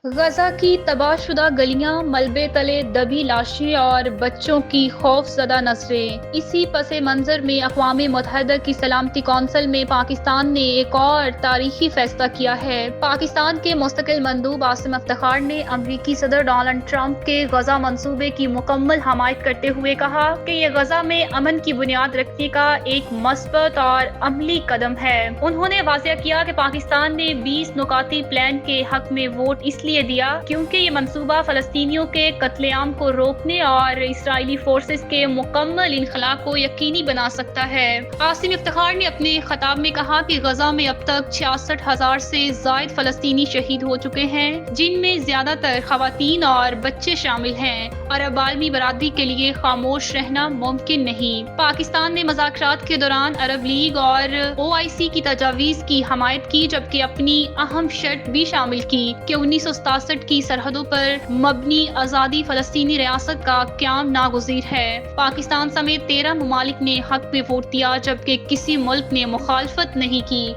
غزہ کی تباہ شدہ گلیاں، ملبے تلے دبی لاشیں اور بچوں کی خوف زدہ نظریں۔ اسی پس منظر میں اقوام متحدہ کی سلامتی کونسل میں پاکستان نے ایک اور تاریخی فیصلہ کیا ہے۔ پاکستان کے مستقل مندوب عاصم افتخار نے امریکی صدر ڈونلڈ ٹرمپ کے غزہ منصوبے کی مکمل حمایت کرتے ہوئے کہا کہ یہ غزہ میں امن کی بنیاد رکھنے کا ایک مثبت اور عملی قدم ہے۔ انہوں نے واضح کیا کہ پاکستان نے 20 نکاتی پلان کے حق میں ووٹ اس لیے دیا کیونکہ یہ منصوبہ فلسطینیوں کے قتل عام کو روکنے اور اسرائیلی فورسز کے مکمل انخلا کو یقینی بنا سکتا ہے۔ عاصم افتخار نے اپنے خطاب میں کہا کہ غزہ میں اب تک 66,000 سے زائد فلسطینی شہید ہو چکے ہیں، جن میں زیادہ تر خواتین اور بچے شامل ہیں، اور اب عالمی برادری کے لیے خاموش رہنا ممکن نہیں۔ پاکستان نے مذاکرات کے دوران عرب لیگ اور OIC کی تجاویز کی حمایت کی، جبکہ اپنی اہم شرط بھی شامل کی کہ 1967 کی سرحدوں پر مبنی آزادی فلسطینی ریاست کا قیام ناگزیر ہے۔ پاکستان سمیت 13 ممالک نے حق میں ووٹ دیا، جبکہ کسی ملک نے مخالفت نہیں کی۔